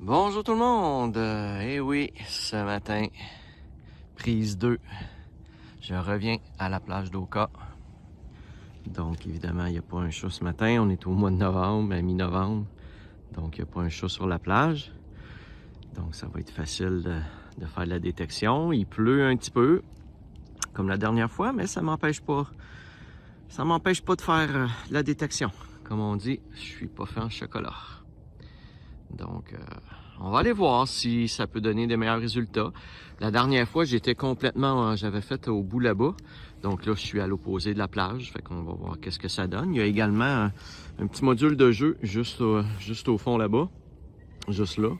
Bonjour tout le monde! Eh oui, ce matin, prise 2, je reviens à la plage d'Oka. Donc évidemment, il n'y a pas un chat ce matin, on est au mois de novembre, à mi-novembre. Donc il n'y a pas un chat sur la plage. Donc ça va être facile de faire de la détection. Il pleut un petit peu, comme la dernière fois, mais ça m'empêche pas de faire la détection. Comme on dit, je suis pas fait en chocolat. Donc, on va aller voir si ça peut donner des meilleurs résultats. La dernière fois, j'avais fait au bout là-bas. Donc là, je suis à l'opposé de la plage. Fait qu'on va voir qu'est-ce que ça donne. Il y a également un petit module de jeu juste au fond là-bas. Juste là.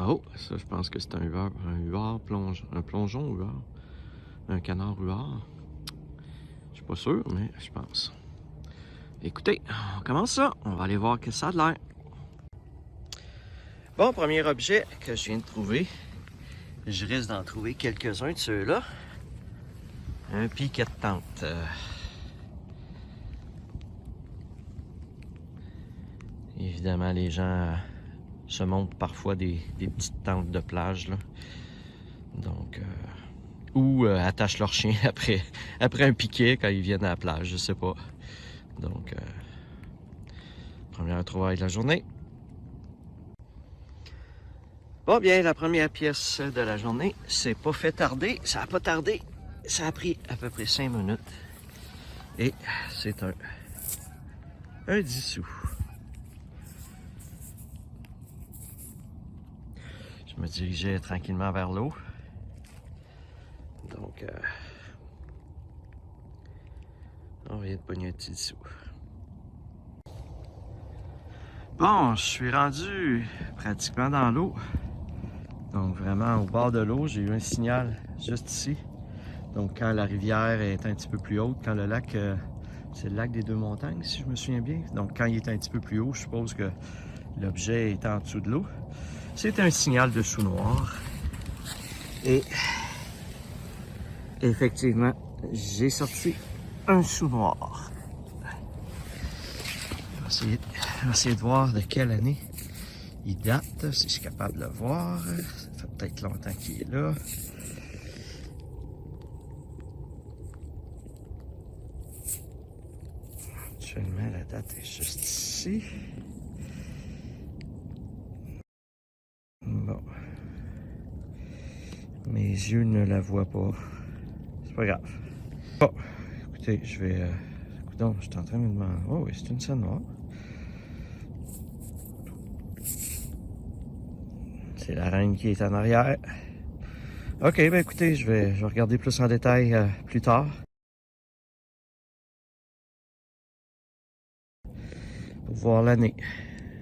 Oh, ça, je pense que c'est un plongeon huard. Un canard huard. Je suis pas sûr, mais je pense. Écoutez, on commence ça. On va aller voir ce que ça a de l'air. Bon, premier objet que je viens de trouver, je risque d'en trouver quelques-uns de ceux-là. Un piquet de tente. Évidemment, les gens se montent parfois des petites tentes de plage, là. Donc, ou attachent leur chien après un piquet quand ils viennent à la plage, je sais pas. Donc, première trouvaille de la journée. Bon, bien, la première pièce de la journée, c'est pas fait tarder. Ça a pas tardé. Ça a pris à peu près 5 minutes. Et c'est un 10 sous. Je me dirigeais tranquillement vers l'eau. Donc, on vient de pogner un petit 10 sous. Bon, je suis rendu pratiquement dans l'eau. Donc vraiment au bord de l'eau, j'ai eu un signal juste ici. Donc quand la rivière est un petit peu plus haute, quand le lac, c'est le lac des Deux-Montagnes si je me souviens bien. Donc quand il est un petit peu plus haut, je suppose que l'objet est en dessous de l'eau. C'est un signal de sous-noir. Et effectivement, j'ai sorti un sous-noir. Je vais essayer de voir de quelle année il date, si je suis capable de le voir. Ça fait peut-être longtemps qu'il est là. Actuellement, la date est juste ici. Bon. Mes yeux ne la voient pas. C'est pas grave. Bon, écoutez, je vais... Écoutez, je suis en train de me demander... Oh oui, c'est une scène noire. C'est la reine qui est en arrière. Ok, ben écoutez, je vais regarder plus en détail plus tard. Pour voir l'année.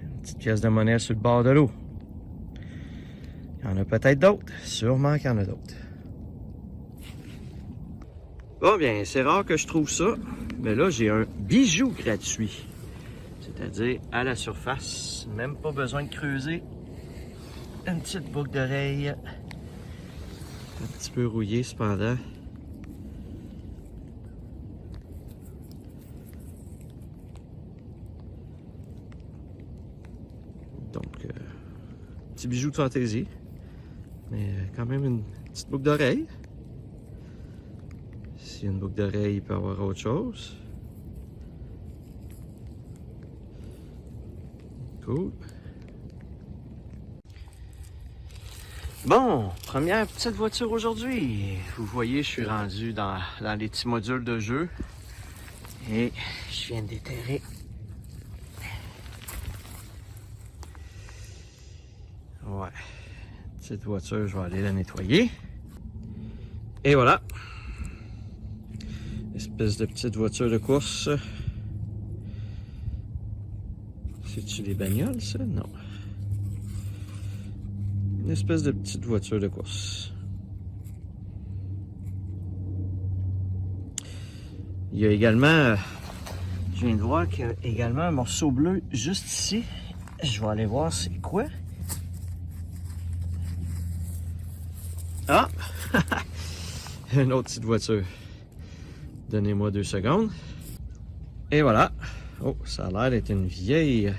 Une petite pièce de monnaie sur le bord de l'eau. Il y en a peut-être d'autres. Sûrement qu'il y en a d'autres. Bon, bien, c'est rare que je trouve ça. Mais là, j'ai un bijou gratuit. C'est-à-dire à la surface. Même pas besoin de creuser. Une petite boucle d'oreille. Un petit peu rouillée cependant. Donc, petit bijou de fantaisie. Mais quand même une petite boucle d'oreille. S'il y a une boucle d'oreille, il peut y avoir autre chose. Cool. Bon, première petite voiture aujourd'hui. Vous voyez, je suis rendu dans les petits modules de jeu. Et je viens de déterrer. Ouais. Petite voiture, je vais aller la nettoyer. Et voilà. Espèce de petite voiture de course. C'est-tu des bagnoles, ça? Non. Une espèce de petite voiture de course. Il y a également... je viens de voir qu'il y a également un morceau bleu juste ici. Je vais aller voir c'est quoi. Ah! Une autre petite voiture. Donnez-moi 2 secondes. Et voilà. Oh, ça a l'air d'être une vieille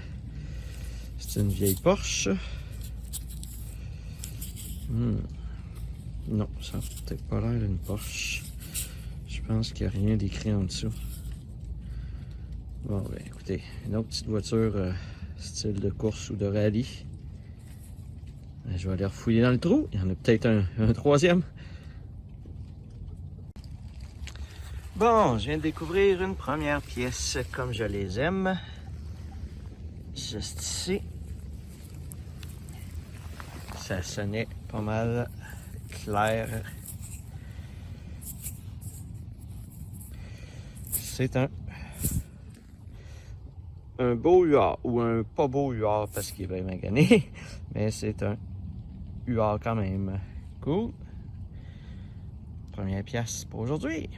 C'est une vieille Porsche. Non, ça n'a peut-être pas l'air d'une Porsche. Je pense qu'il n'y a rien d'écrit en dessous. Bon, ben écoutez, une autre petite voiture style de course ou de rallye. Je vais aller refouiller dans le trou. Il y en a peut-être un troisième. Bon, je viens de découvrir une première pièce comme je les aime. Juste ici. Ça sonnait pas mal clair. C'est un beau UR, ou un pas beau UR parce qu'il est bien magané, mais c'est un UR quand même. Cool. Première pièce pour aujourd'hui.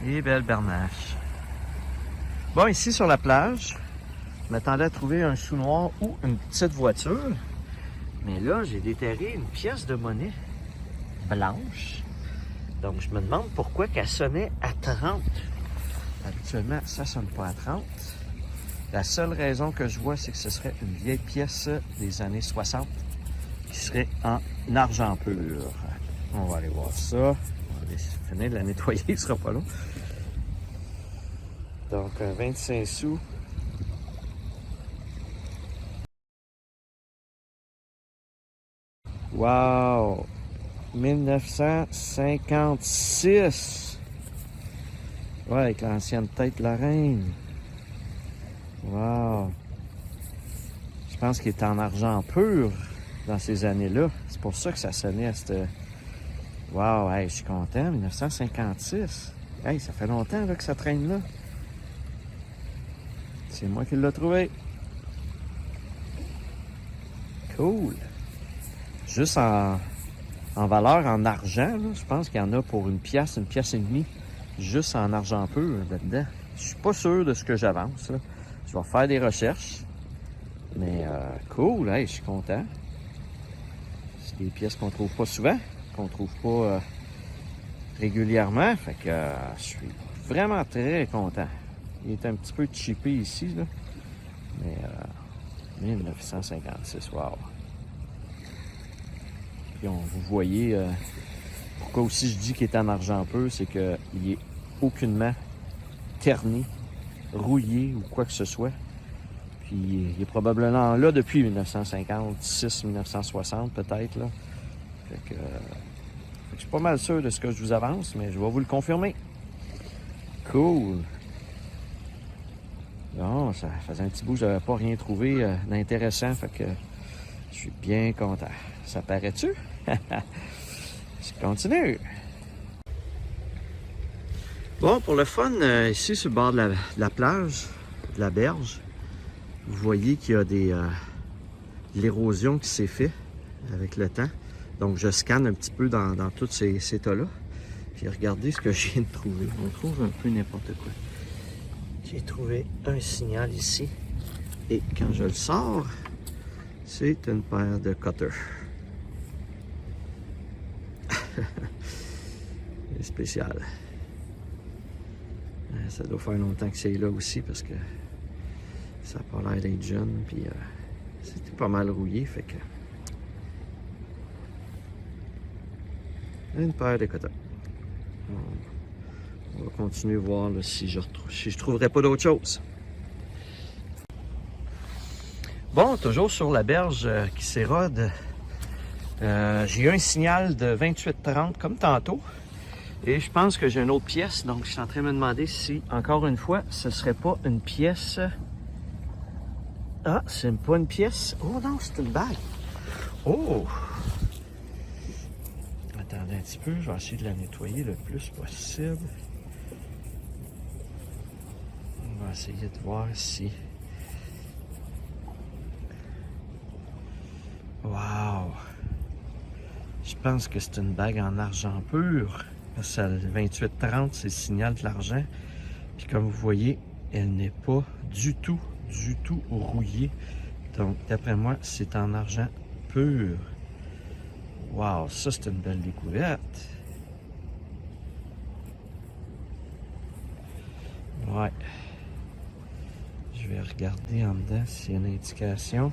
Et belle bernache. Bon, ici sur la plage, je m'attendais à trouver un sous-noir ou une petite voiture. Mais là, j'ai déterré une pièce de monnaie blanche. Donc, je me demande pourquoi qu'elle sonnait à 30. Habituellement, ça ne sonne pas à 30. La seule raison que je vois, c'est que ce serait une vieille pièce des années 60 qui serait en argent pur. On va aller voir ça. On va finir de la nettoyer, ce sera pas long. Donc, 25 sous. Wow! 1956! Ouais, avec l'ancienne tête de la reine. Wow! Je pense qu'il était en argent pur dans ces années-là. C'est pour ça que ça sonnait à cette... Wow! Hey, je suis content, 1956! Hey, ça fait longtemps là, que ça traîne là. C'est moi qui l'ai trouvé. Cool! Juste en valeur en argent, là, je pense qu'il y en a pour une pièce et demie, juste en argent pur là-dedans. Je suis pas sûr de ce que j'avance. Je vais faire des recherches. Mais cool, hey, je suis content. C'est des pièces qu'on trouve pas souvent, qu'on trouve pas régulièrement. Fait que je suis vraiment très content. Il est un petit peu cheapé ici, là. Mais 1956, wow. Puis vous voyez, pourquoi aussi je dis qu'il est en argent pur, c'est qu'il est aucunement terni, rouillé ou quoi que ce soit. Puis il est probablement là depuis 1956, 1960 peut-être, là. Fait que je suis pas mal sûr de ce que je vous avance, mais je vais vous le confirmer. Cool. Bon, ça faisait un petit bout que j'avais pas rien trouvé d'intéressant, fait que je suis bien content. Ça paraît-tu? Je continue. Bon, pour le fun, ici sur le bord de la plage, de la berge, vous voyez qu'il y a de l'érosion qui s'est faite avec le temps. Donc je scanne un petit peu dans tous ces tas-là. Puis regardez ce que je viens de trouver. On trouve un peu n'importe quoi. J'ai trouvé un signal ici. Et quand je le sors, c'est une paire de cutters. C'est spécial. Ça doit faire longtemps que c'est là aussi parce que ça n'a pas l'air d'être jeune. Puis c'était pas mal rouillé. Fait que. Une paire de cutters. On va continuer à voir là, si je trouverais pas d'autre chose. Bon, toujours sur la berge qui s'érode. J'ai eu un signal de 28-30 comme tantôt. Et je pense que j'ai une autre pièce. Donc je suis en train de me demander si, encore une fois, ce serait pas une pièce. Ah, c'est pas une pièce. Oh non, c'est une bague. Oh! Attendez un petit peu, je vais essayer de la nettoyer le plus possible. On va essayer de voir si... Wow! Je pense que c'est une bague en argent pur. Parce que le 28-30, c'est le signal de l'argent. Puis comme vous voyez, elle n'est pas du tout rouillée. Donc, d'après moi, c'est en argent pur. Wow, ça c'est une belle découverte. Ouais. Je vais regarder en dedans s'il y a une indication.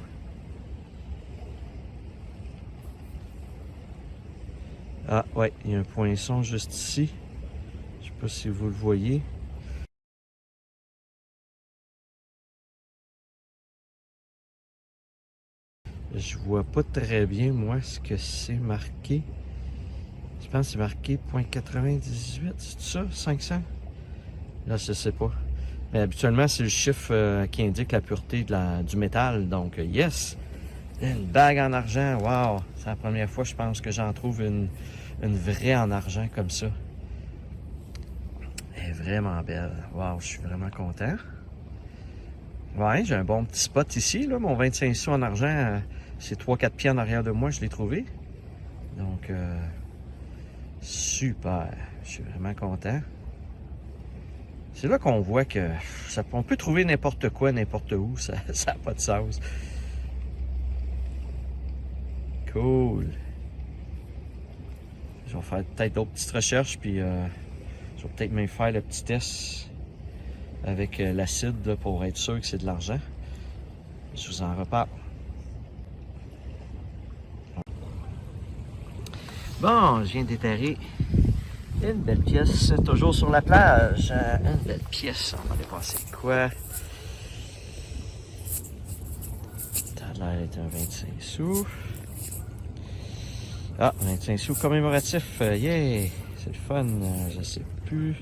Ah ouais, il y a un poinçon juste ici. Je sais pas si vous le voyez. Je vois pas très bien moi ce que c'est marqué. Je pense que c'est marqué .98, c'est ça? 500? Là, je sais pas. Mais habituellement, c'est le chiffre qui indique la pureté du métal. Donc, yes! Une bague en argent, wow! C'est la première fois, je pense, que j'en trouve une vraie en argent comme ça. Elle est vraiment belle. Wow, je suis vraiment content. Ouais, j'ai un bon petit spot ici, là. Mon 25 sous en argent, c'est 3-4 pieds en arrière de moi, je l'ai trouvé. Donc, super. Je suis vraiment content. C'est là qu'on voit que on peut trouver n'importe quoi, n'importe où. Ça n'a pas de sens. Cool. Je vais faire peut-être d'autres petites recherches, puis je vais peut-être même faire le petit test avec l'acide pour être sûr que c'est de l'argent. Je vous en reparle. Bon, je viens d'éterrer une belle pièce, toujours sur la plage. Une belle pièce, on va dépasser quoi? Ça a l'air d'être un 25 sous. Ah, 25 sous commémoratif, yeah! C'est le fun, je sais plus.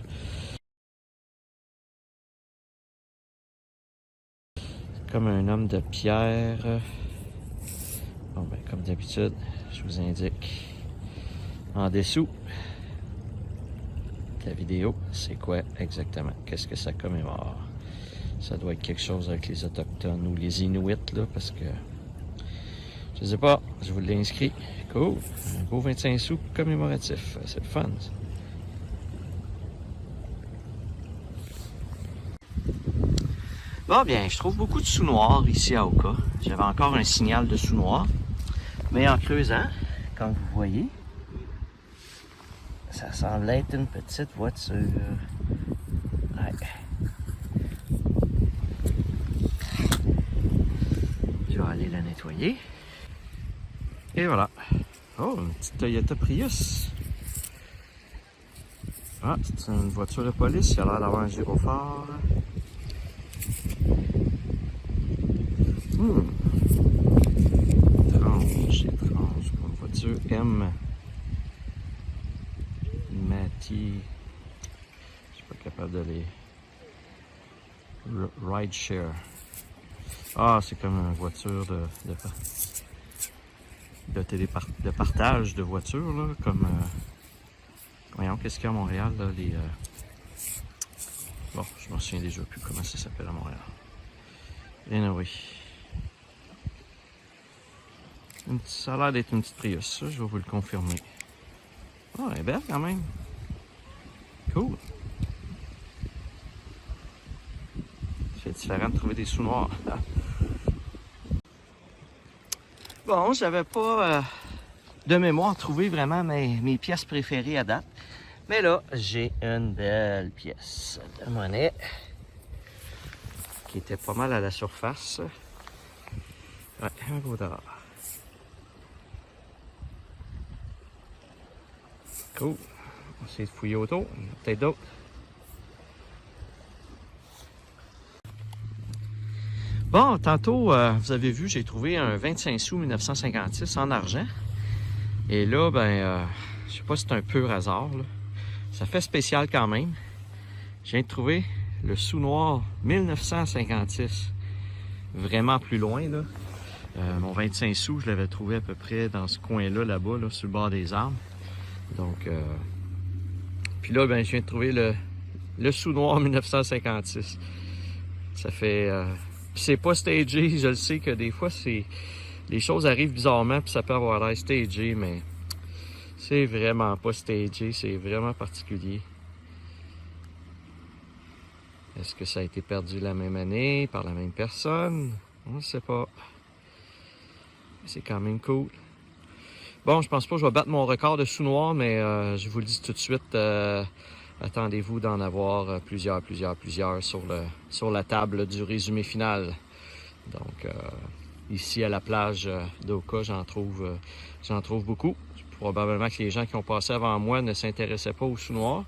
Comme un homme de pierre. Bon, ben, comme d'habitude, je vous indique en dessous de la vidéo, c'est quoi exactement, qu'est-ce que ça commémore. Ça doit être quelque chose avec les Autochtones ou les Inuits, là, parce que je sais pas, je vous l'ai inscrit. Cool, un beau 25 sous commémoratif, c'est le fun. Bon, bien, je trouve beaucoup de sous noirs ici à Oka. J'avais encore un signal de sous noir, mais en creusant, comme vous voyez, ça semble être une petite voiture. Ouais. Je vais aller la nettoyer. Et voilà. Oh, une petite Toyota Prius. Ah, c'est une voiture de police. Il a l'air d'avoir un gyrophare. Étrange. Une voiture M. Matty. Je suis pas capable de les... Ride share. Ah, c'est comme une voiture de partage de voitures, là, comme... voyons, qu'est-ce qu'il y a à Montréal, là, les... Bon, je m'en souviens déjà plus comment ça s'appelle à Montréal. Anyway. Ça a l'air d'être une petite Prius, ça, je vais vous le confirmer. Oh, elle est belle quand même. Cool. C'est différent de trouver des sous noirs. Bon, j'avais pas de mémoire trouvé vraiment mes pièces préférées à date. Mais là, j'ai une belle pièce de monnaie qui était pas mal à la surface. Ouais, un gros dollar. Cool. On va essayer de fouiller autour. Peut-être d'autres. Bon, tantôt, vous avez vu, j'ai trouvé un 25 sous 1956 en argent. Et là, ben, je sais pas si c'est un pur hasard, là. Ça fait spécial quand même. Je viens de trouver le sou noir 1956. Vraiment plus loin, là. Mon 25 sous, je l'avais trouvé à peu près dans ce coin-là, là-bas, là, sur le bord des arbres. Donc, puis là, ben, je viens de trouver le sou noir 1956. Ça fait... c'est pas stagé, je le sais que des fois, les choses arrivent bizarrement, puis ça peut avoir l'air stagé, mais c'est vraiment pas stagé, c'est vraiment particulier. Est-ce que ça a été perdu la même année, par la même personne? On ne sait pas. C'est quand même cool. Bon, je pense pas que je vais battre mon record de sous noir, mais je vous le dis tout de suite, attendez-vous d'en avoir plusieurs sur la table du résumé final. Donc, ici à la plage d'Oka, j'en trouve beaucoup. Probablement que les gens qui ont passé avant moi ne s'intéressaient pas aux sous-noirs.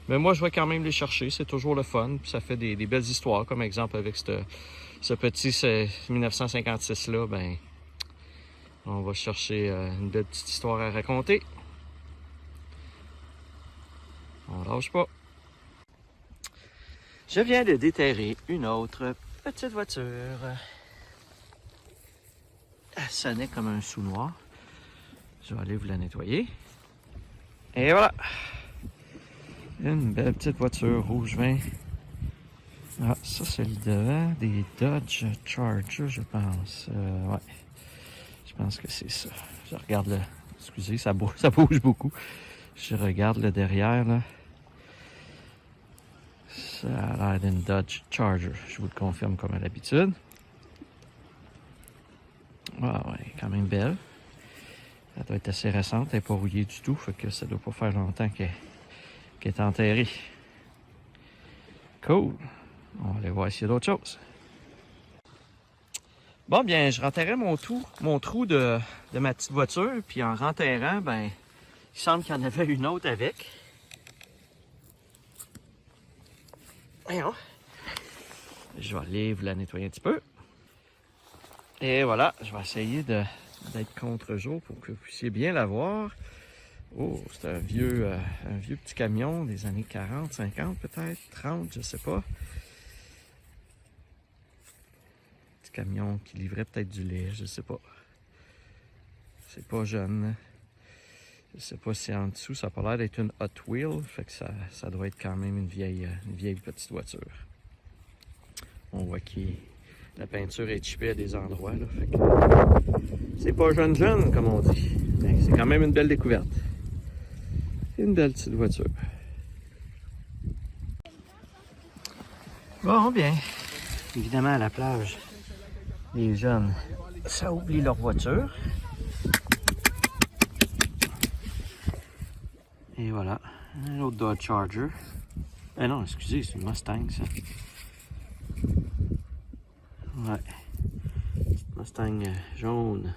Mais moi, je vais quand même les chercher. C'est toujours le fun. Puis ça fait des belles histoires. Comme exemple avec ce petit 1956-là, ben, on va chercher une belle petite histoire à raconter. On lâche pas. Je viens de déterrer une autre petite voiture. Elle sonnait comme un sous-noir. Je vais aller vous la nettoyer. Et voilà! Une belle petite voiture rouge vin. Ah, ça c'est le devant des Dodge Charger, je pense. Ouais, je pense que c'est ça. Je regarde le... Excusez, ça bouge beaucoup. Je regarde le derrière, là. Ça a l'air d'une Dodge Charger. Je vous le confirme comme à l'habitude. Ah ouais, quand même belle. Elle doit être assez récente, elle n'est pas rouillée du tout, fait que ça doit pas faire longtemps qu'elle est enterrée. Cool. On va aller voir s'il y a d'autres choses. Bon, bien, je renterrais mon trou de ma petite voiture, puis en renterrant, ben, il semble qu'il y en avait une autre avec. Voyons. Je vais aller vous la nettoyer un petit peu. Et voilà, je vais essayer d'être contre-jour pour que vous puissiez bien la voir. Oh, c'est un vieux petit camion des années 40, 50 peut-être, 30, je sais pas. Petit camion qui livrait peut-être du lait, je sais pas. C'est pas jeune. Je sais pas si en dessous, ça a pas l'air d'être une Hot Wheel, fait que ça doit être quand même une vieille petite voiture. On voit que la peinture est chippée à des endroits, là, fait que c'est pas jeune comme on dit. Mais c'est quand même une belle découverte. Une belle petite voiture. Bon, bien. Évidemment, à la plage, les jeunes, ça oublie leur voiture. Et voilà, un autre Dodge Charger. Eh non, excusez, c'est une Mustang, ça. Ouais. Mustang jaune.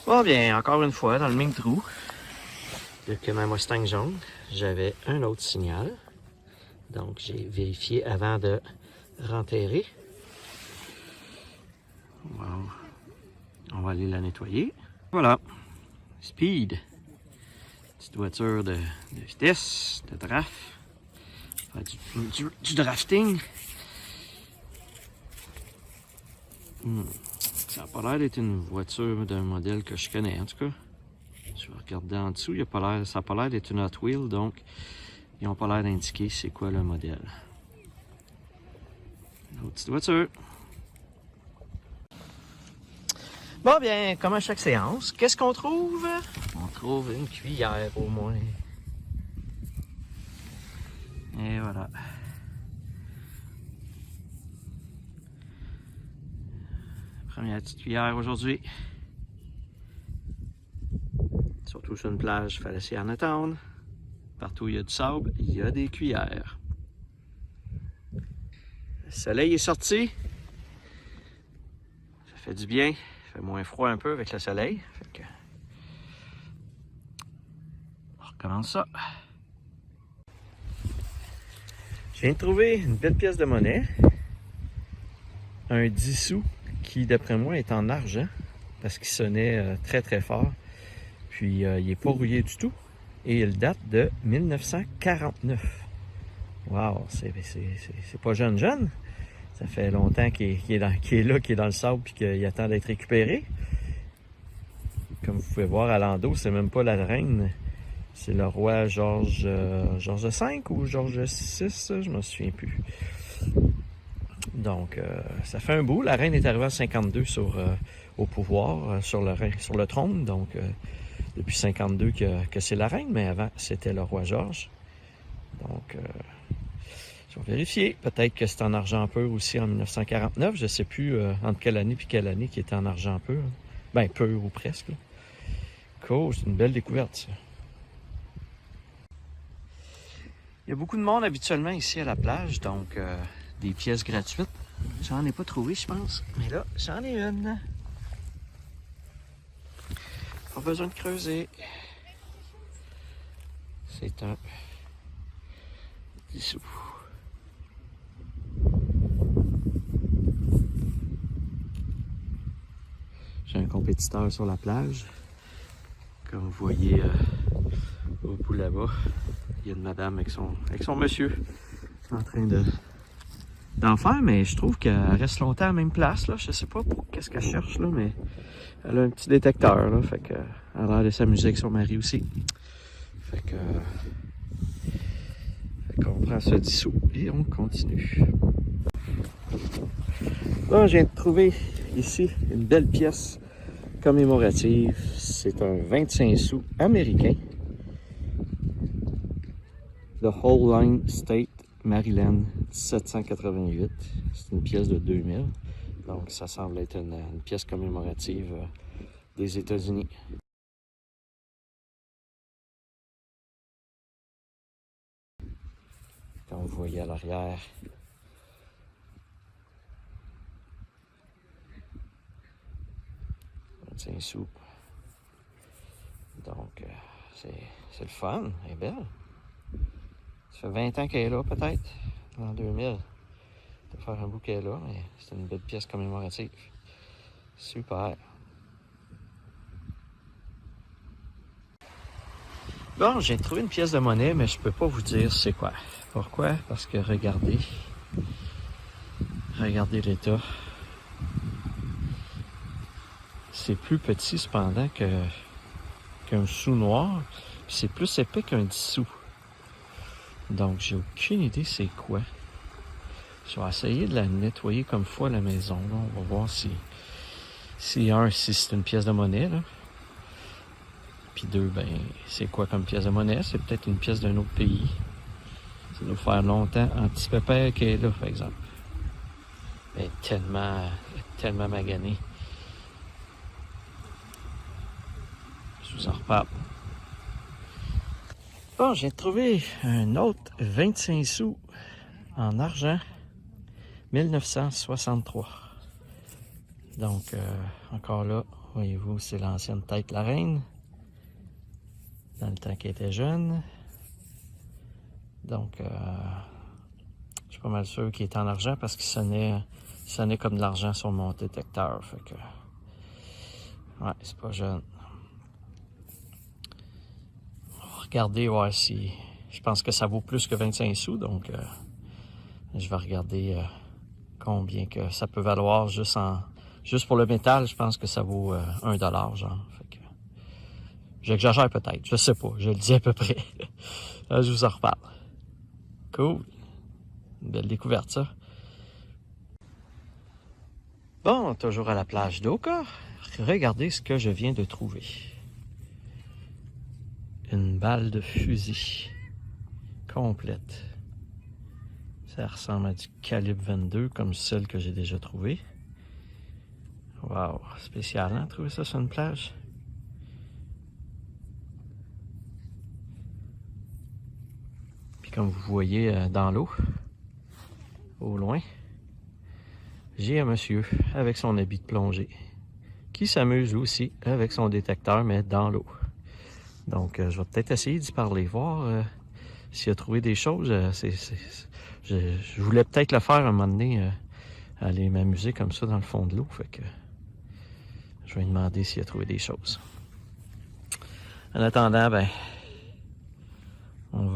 Bon, bien, encore une fois, dans le même trou que ma Mustang jaune, j'avais un autre signal. Donc, j'ai vérifié avant de renterrer. Wow. On va aller la nettoyer. Voilà. Speed. Petite voiture de vitesse, de draft. Faire du drafting. Ça n'a pas l'air d'être une voiture d'un modèle que je connais, en tout cas. Je vais regarder en dessous. Ça n'a pas l'air d'être une Hot Wheel, donc ils n'ont pas l'air d'indiquer c'est quoi le modèle. Une autre petite voiture. Bon, bien, comme à chaque séance, qu'est-ce qu'on trouve? On trouve une cuillère au moins. Et voilà. Première petite cuillère aujourd'hui. Surtout sur une plage, il fallait s'y en attendre. Partout où il y a du sable, il y a des cuillères. Le soleil est sorti. Ça fait du bien. Il fait moins froid un peu avec le soleil. Fait que... On recommence ça. Je viens de trouver une belle pièce de monnaie. Un 10 sous qui, d'après moi, est en argent. Parce qu'il sonnait très très fort. Puis il n'est pas rouillé du tout. Et il date de 1949. Wow, c'est pas jeune. Ça fait longtemps qu'il est dans le sable et qu'il attend d'être récupéré. Comme vous pouvez voir à l'endos, c'est même pas la reine. C'est le roi Georges V ou Georges VI, je me souviens plus. Donc, ça fait un bout. La reine est arrivée en 52 au pouvoir, sur le trône. Donc, depuis 52 que c'est la reine, mais avant, c'était le roi Georges. Donc, je vais vérifier. Peut-être que c'est en argent pur aussi en 1949. Je ne sais plus entre quelle année puis quelle année qui était en argent pur. Ben, peu ou presque. Là. Cool, c'est une belle découverte, ça. Il y a beaucoup de monde habituellement ici à la plage, donc des pièces gratuites. J'en ai pas trouvé, je pense. Mais là, j'en ai une. Pas besoin de creuser. C'est un 10 sous. J'ai un compétiteur sur la plage. Comme vous voyez au bout là-bas, il y a une madame avec son monsieur en train d'en faire, mais je trouve qu'elle reste longtemps à la même place. Là. Je sais pas pour qu'est-ce qu'elle cherche, là, mais elle a un petit détecteur. Là, fait que, elle a l'air de s'amuser avec son mari aussi. Fait qu'on prend ce 10 sous et on continue. Là, je viens de trouver ici une belle pièce commémorative. C'est un 25 sous américain. The Whole Line State, Maryland, 1788. C'est une pièce de 2000. Donc, ça semble être une pièce commémorative des États-Unis. Comme vous voyez à l'arrière, c'est un sou. Donc, c'est le fun, elle est belle. Ça fait 20 ans qu'elle est là, peut-être, en 2000. De faire un bouquet là, mais c'est une belle pièce commémorative. Super. Bon, j'ai trouvé une pièce de monnaie, mais je peux pas vous dire c'est quoi. Pourquoi? Parce que regardez l'état. C'est plus petit cependant qu'un sou noir, puis c'est plus épais qu'un 10 sous. Donc j'ai aucune idée c'est quoi. Je vais essayer de la nettoyer comme faut à la maison. Là. On va voir si c'est une pièce de monnaie. Là. Puis 2, ben, c'est quoi comme pièce de monnaie? C'est peut-être une pièce d'un autre pays. Ça doit faire longtemps. Un petit pépère qui est là, par exemple. Elle est tellement maganée. Je vous en reparle. Bon, j'ai trouvé un autre 25 sous en argent. 1963. Donc, encore là, voyez-vous, c'est l'ancienne tête la reine. Dans le temps qu'elle était jeune. Donc, je suis pas mal sûr qu'il est en argent parce qu'il sonnait comme de l'argent sur mon détecteur. Fait que, ouais, c'est pas jeune. On va regarder, voir si... Je pense que ça vaut plus que 25 sous, donc je vais regarder combien que ça peut valoir juste pour le métal. Je pense que ça vaut 1$, genre. Fait que, j'exagère peut-être, je sais pas, je le dis à peu près. Là, je vous en reparle. Cool. Une belle découverte, ça. Bon, toujours à la plage d'Oka. Regardez ce que je viens de trouver. Une balle de fusil complète. Ça ressemble à du calibre 22 comme celle que j'ai déjà trouvée. Wow, spécial, hein, trouver ça sur une plage? Puis comme vous voyez dans l'eau, au loin, j'ai un monsieur avec son habit de plongée qui s'amuse aussi avec son détecteur, mais dans l'eau. Donc, je vais peut-être essayer d'y parler, voir s'il a trouvé des choses. Je voulais peut-être le faire un moment donné, aller m'amuser comme ça dans le fond de l'eau. Fait que je vais lui demander s'il a trouvé des choses. En attendant, ben, on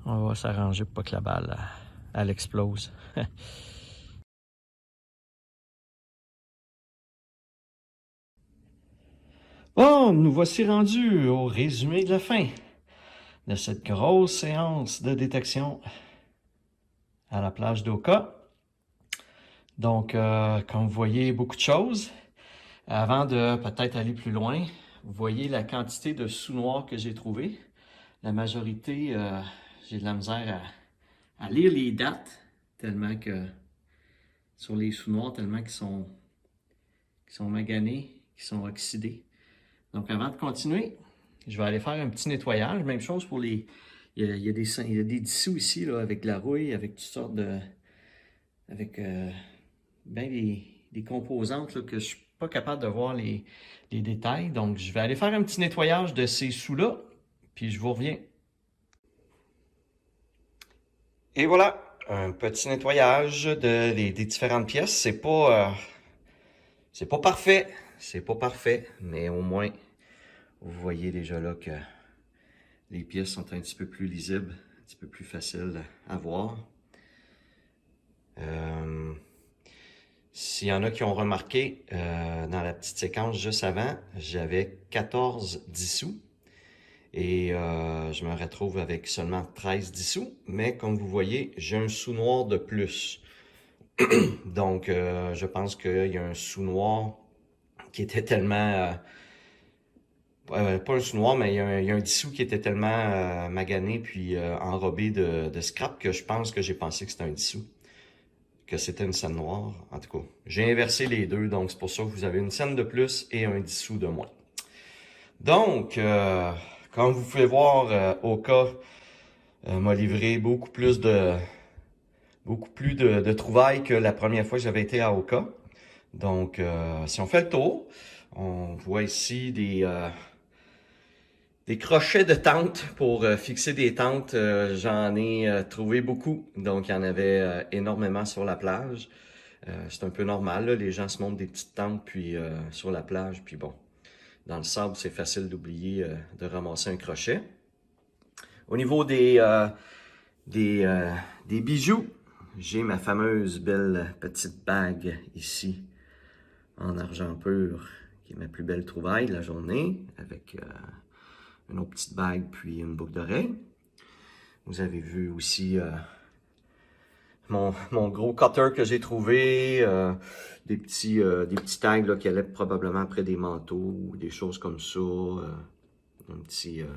va s'arranger pour pas que la balle elle explose. Bon, nous voici rendus au résumé de la fin de cette grosse séance de détection à la plage d'Oka. Donc, comme vous voyez, beaucoup de choses. Avant de peut-être aller plus loin, vous voyez la quantité de sous noirs que j'ai trouvé. La majorité, j'ai de la misère à lire les dates, tellement que sur les sous noirs, tellement qu'ils qui sont maganés, qui sont oxydés. Donc avant de continuer, je vais aller faire un petit nettoyage. Même chose pour les... Il y a des dissous ici là, avec de la rouille, avec toutes sortes de... avec ben des composantes là, que je suis pas capable de voir les détails. Donc je vais aller faire un petit nettoyage de ces sous-là, puis je vous reviens. Et voilà, un petit nettoyage des différentes pièces. C'est pas parfait, mais au moins vous voyez déjà là que les pièces sont un petit peu plus lisibles, un petit peu plus faciles à voir. S'il y en a qui ont remarqué, dans la petite séquence juste avant, j'avais 14 dissous. Et je me retrouve avec seulement 13 dissous. Mais comme vous voyez, j'ai un sous-noir de plus. Donc, je pense qu'il y a un sous-noir qui était tellement... pas un sous-noir, mais il y a un dissous qui était tellement magané puis enrobé de scrap que je pense que j'ai pensé que c'était un dissous. Que c'était une scène noire. En tout cas, j'ai inversé les deux, donc c'est pour ça que vous avez une scène de plus et un dissous de moins. Donc, comme vous pouvez voir, Oka m'a livré beaucoup plus de trouvailles que la première fois que j'avais été à Oka. Donc, si on fait le tour, on voit ici des crochets de tentes pour fixer des tentes. J'en ai trouvé beaucoup, donc il y en avait énormément sur la plage. C'est un peu normal, là. Les gens se montent des petites tentes puis sur la plage, puis bon, dans le sable, c'est facile d'oublier de ramasser un crochet. Au niveau des bijoux, j'ai ma fameuse belle petite bague ici en argent pur, qui est ma plus belle trouvaille de la journée, avec une autre petite bague puis une boucle d'oreille. Vous avez vu aussi mon gros cutter que j'ai trouvé, des petits tags là, qui allaient probablement après des manteaux ou des choses comme ça. Petite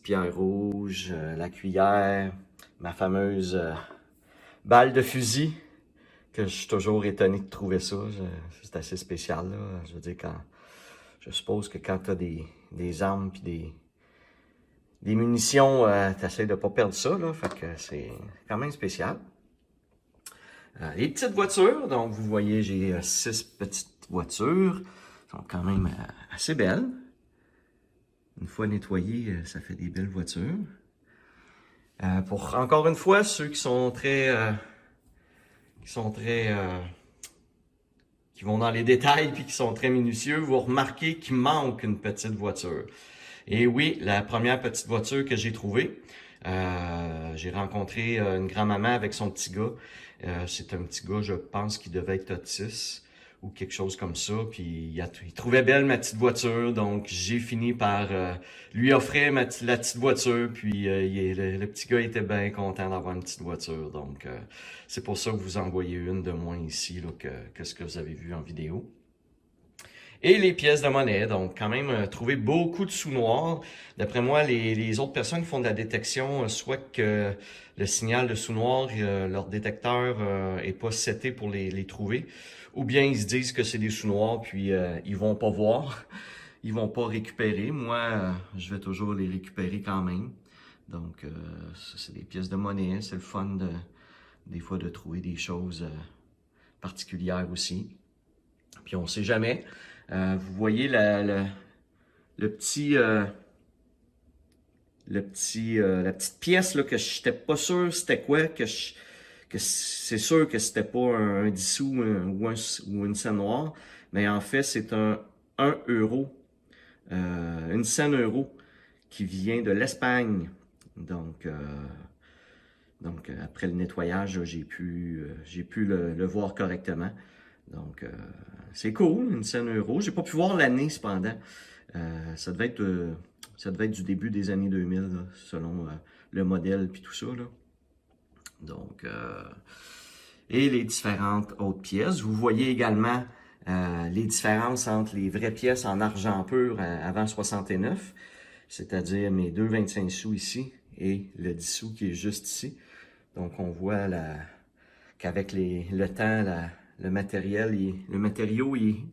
pierre rouge, la cuillère, ma fameuse balle de fusil, que je suis toujours étonné de trouver ça. C'est assez spécial, là. Je veux dire, je suppose que quand tu as des armes puis des munitions, tu essaies de pas perdre ça, là. Fait que c'est quand même spécial. Les petites voitures, donc vous voyez, j'ai 6 petites voitures. Elles sont quand même assez belles. Une fois nettoyées, ça fait des belles voitures. Pour encore une fois, ceux qui sont qui vont dans les détails puis qui sont très minutieux, vous remarquez qu'il manque une petite voiture. Et oui, la première petite voiture que j'ai trouvée, j'ai rencontré une grand-maman avec son petit gars. C'est un petit gars, je pense, qui devait être autiste ou quelque chose comme ça. Puis il trouvait belle ma petite voiture, donc j'ai fini par lui offrir la petite voiture. Puis le petit gars était bien content d'avoir une petite voiture. Donc c'est pour ça que vous en voyez une de moins ici là, que ce que vous avez vu en vidéo. Et les pièces de monnaie, donc quand même trouver beaucoup de sous noirs. D'après moi, les autres personnes qui font de la détection, soit que le signal de sous noir, leur détecteur est pas seté pour les trouver, ou bien ils se disent que c'est des sous noirs, puis ils vont pas voir, ils vont pas récupérer. Moi, je vais toujours les récupérer quand même. Donc, c'est des pièces de monnaie, c'est le fun des fois de trouver des choses particulières aussi. Puis on sait jamais. Vous voyez la petite pièce là, que je n'étais pas sûr c'était quoi, que c'est sûr que c'était pas un dissous ou une scène noire, mais en fait c'est un 1 euro, une scène euro qui vient de l'Espagne. Donc après le nettoyage, j'ai pu le voir correctement. Donc, c'est cool, une scène euro. J'ai pas pu voir l'année, cependant. Ça devait être du début des années 2000, là, selon le modèle puis tout ça, là. Donc, et les différentes autres pièces. Vous voyez également les différences entre les vraies pièces en argent pur avant 69, c'est-à-dire mes deux 25 sous ici et le 10 sous qui est juste ici. Donc, on voit qu'avec le temps, le matériel, le matériau, il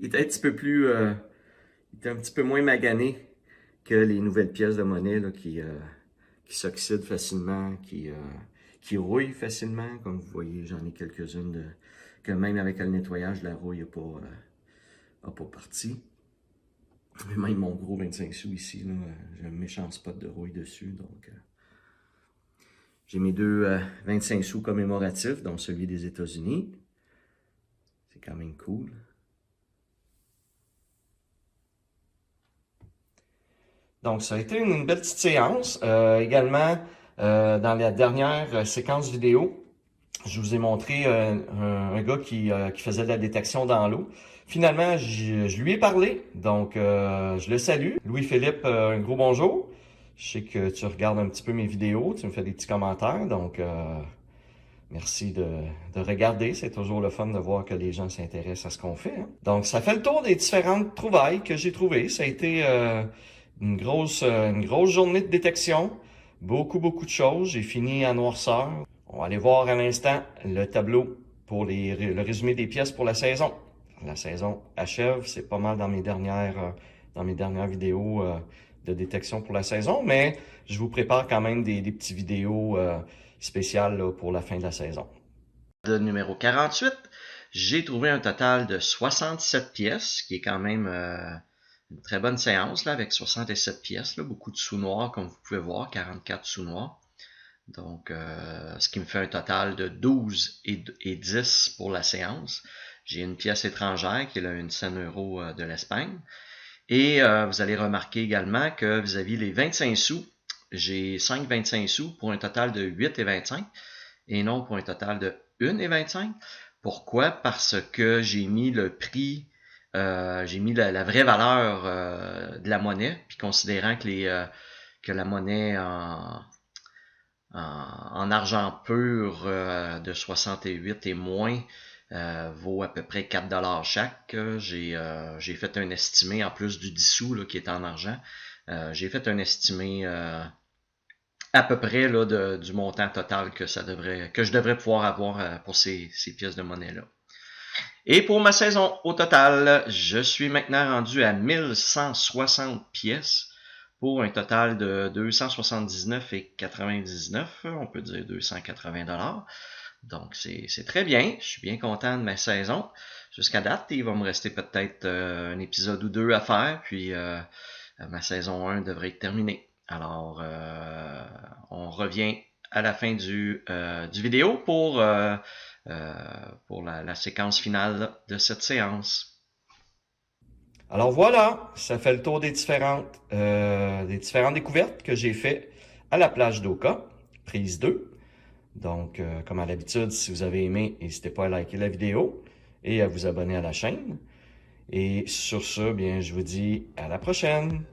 était un petit peu plus, il était un petit peu moins magané que les nouvelles pièces de monnaie là, qui s'oxydent facilement, qui rouillent facilement. Comme vous voyez, j'en ai quelques-unes que même avec le nettoyage, la rouille n'a pas parti. Mais même mon gros 25 sous ici, j'ai un méchant spot de rouille dessus. Donc, j'ai mes deux 25 sous commémoratifs, dont celui des États-Unis. C'est quand même cool. Donc, ça a été une belle petite séance. Également, dans la dernière séquence vidéo, je vous ai montré un gars qui faisait de la détection dans l'eau. Finalement, je lui ai parlé, donc je le salue. Louis-Philippe, un gros bonjour. Je sais que tu regardes un petit peu mes vidéos, tu me fais des petits commentaires, donc merci de regarder. C'est toujours le fun de voir que les gens s'intéressent à ce qu'on fait. Hein. Donc, ça fait le tour des différentes trouvailles que j'ai trouvées. Ça a été une grosse journée de détection. Beaucoup de choses. J'ai fini à noirceur. On va aller voir à l'instant le tableau pour le résumé des pièces pour la saison. La saison achève. C'est pas mal dans mes dernières vidéos de détection pour la saison, mais je vous prépare quand même des petites vidéos spéciales là, pour la fin de la saison. De numéro 48, j'ai trouvé un total de 67 pièces, qui est quand même une très bonne séance là, avec 67 pièces. Là, beaucoup de sous noirs, comme vous pouvez voir, 44 sous noirs. Donc, ce qui me fait un total de 12 et 10 pour la séance. J'ai une pièce étrangère qui est là, une scène euro de l'Espagne. Et vous allez remarquer également que vis-à-vis les 25 sous, j'ai 5 25 sous pour un total de 8 et 25 et non pour un total de 1 et 25. Pourquoi? Parce que j'ai mis le prix, j'ai mis la vraie valeur de la monnaie, puis considérant que la monnaie en argent pur de 68 et moins vaut à peu près 4$ chaque. J'ai fait un estimé, en plus du 10 sous là, qui est en argent, j'ai fait un estimé à peu près là, du montant total que je devrais pouvoir avoir pour ces pièces de monnaie-là. Et pour ma saison au total, je suis maintenant rendu à 1160 pièces pour un total de 279,99$. On peut dire 280$. Donc, c'est très bien. Je suis bien content de ma saison. Jusqu'à date, il va me rester peut-être un épisode ou deux à faire, puis ma saison 1 devrait être terminée. Alors, on revient à la fin du vidéo pour la séquence finale de cette séance. Alors voilà, ça fait le tour des différentes découvertes que j'ai faites à la plage d'Oka, prise 2. Donc, comme à l'habitude, si vous avez aimé, n'hésitez pas à liker la vidéo et à vous abonner à la chaîne. Et sur ce, bien, je vous dis à la prochaine!